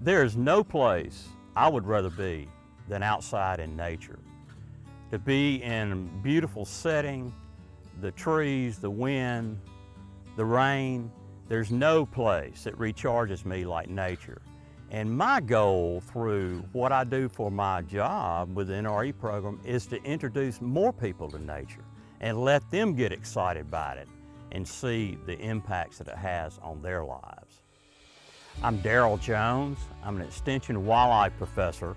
There is no place I would rather be than outside in nature. To be in a beautiful setting, the trees, the wind, the rain, there's no place that recharges me like nature. And my goal through what I do for my job with the NRE program is to introduce more people to nature and let them get excited by it and see the impacts that it has on their lives. I'm Daryl Jones. I'm an Extension Wildlife Professor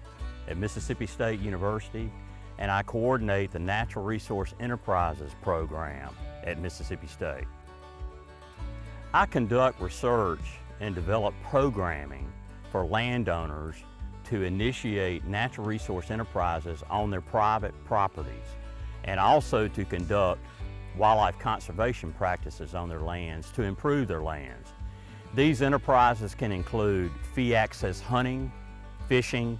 at Mississippi State University, and I coordinate the Natural Resource Enterprises program at Mississippi State. I conduct research and develop programming for landowners to initiate natural resource enterprises on their private properties, and also to conduct wildlife conservation practices on their lands to improve their lands. These enterprises can include fee access hunting, fishing,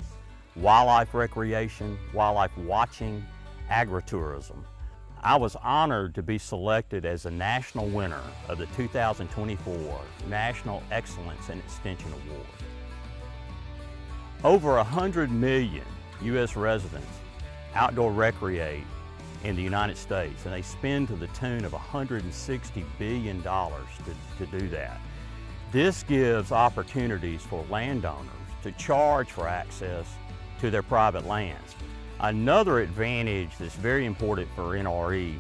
wildlife recreation, wildlife watching, agritourism. I was honored to be selected as the national winner of the 2024 National Excellence in Extension Award. Over 100 million U.S. residents outdoor recreate in the United States, and they spend to the tune of $160 billion to do that. This gives opportunities for landowners to charge for access to their private lands. Another advantage that's very important for NRE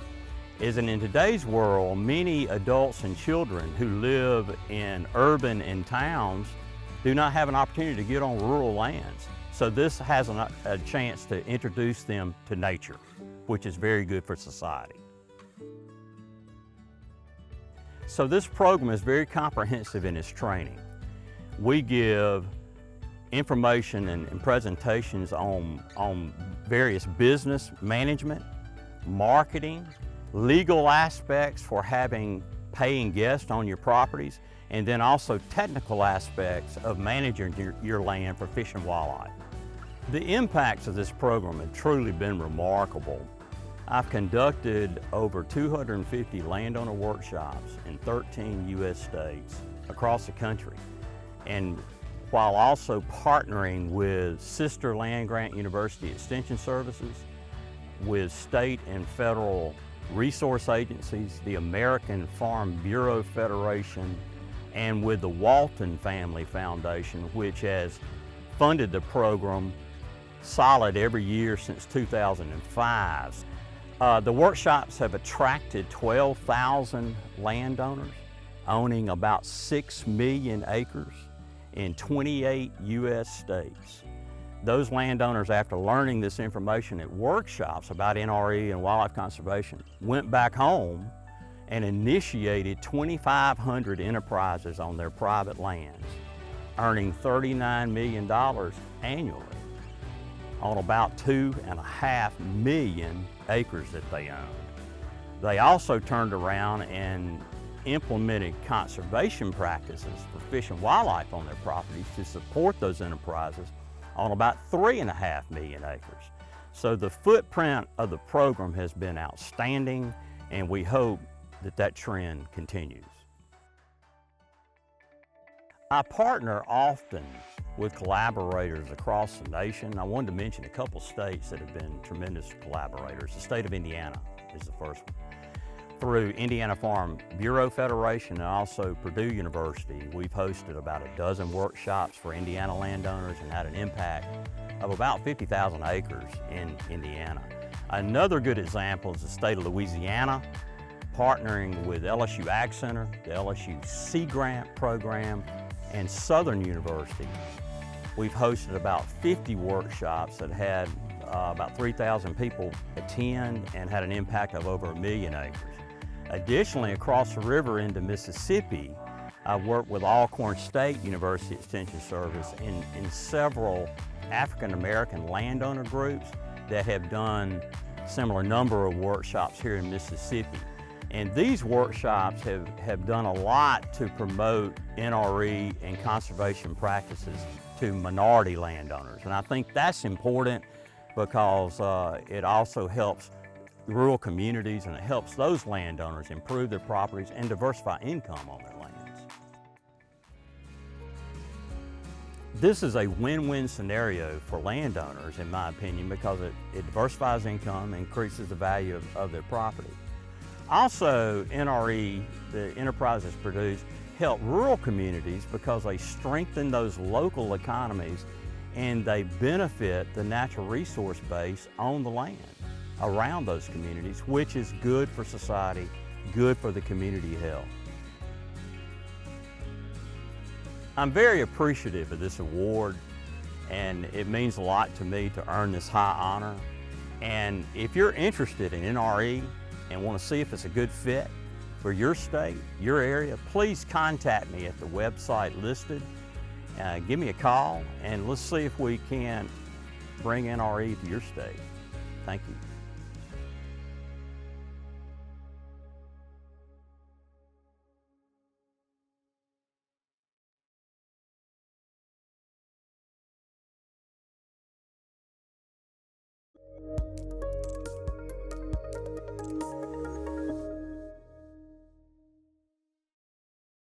is that in today's world, many adults and children who live in urban and towns do not have an opportunity to get on rural lands. So this has a chance to introduce them to nature, which is very good for society. So this program is very comprehensive in its training. We give information and presentations on various business management, marketing, legal aspects for paying guests on your properties, and then also technical aspects of managing your land for fish and wildlife. The impacts of this program have truly been remarkable. I've conducted over 250 landowner workshops in 13 U.S. states across the country, and while also partnering with sister land-grant university extension services, with state and federal resource agencies, the American Farm Bureau Federation, and with the Walton Family Foundation, which has funded the program solid every year since 2005. The workshops have attracted 12,000 landowners owning about 6 million acres in 28 U.S. states. Those landowners, after learning this information at workshops about NRE and wildlife conservation, went back home and initiated 2,500 enterprises on their private lands, earning $39 million annually on about 2.5 million acres that they owned. They also turned around and implemented conservation practices for fish and wildlife on their properties to support those enterprises on about 3.5 million acres. So the footprint of the program has been outstanding, and we hope that that trend continues. I partner often with collaborators across the nation. I wanted to mention a couple states that have been tremendous collaborators. The state of Indiana is the first one. Through Indiana Farm Bureau Federation and also Purdue University, we've hosted about a dozen workshops for Indiana landowners and had an impact of about 50,000 acres in Indiana. Another good example is the state of Louisiana, partnering with LSU Ag Center, the LSU Sea Grant program, and Southern University. We've hosted about 50 workshops that had about 3,000 people attend and had an impact of over 1 million acres. Additionally, across the river into Mississippi, I've worked with Alcorn State University Extension Service in several African American landowner groups that have done similar number of workshops here in Mississippi. And these workshops have done a lot to promote NRE and conservation practices to minority landowners. And I think that's important because it also helps rural communities and it helps those landowners improve their properties and diversify income on their lands. This is a win-win scenario for landowners, in my opinion, because it diversifies income, increases the value of their property. Also, NRE, the enterprises produced, help rural communities because they strengthen those local economies and they benefit the natural resource base on the land around those communities, which is good for society, good for the community health. I'm very appreciative of this award, and it means a lot to me to earn this high honor. And if you're interested in NRE and want to see if it's a good fit for your state, your area, please contact me at the website listed. Give me a call and let's see if we can bring NRE to your state. Thank you.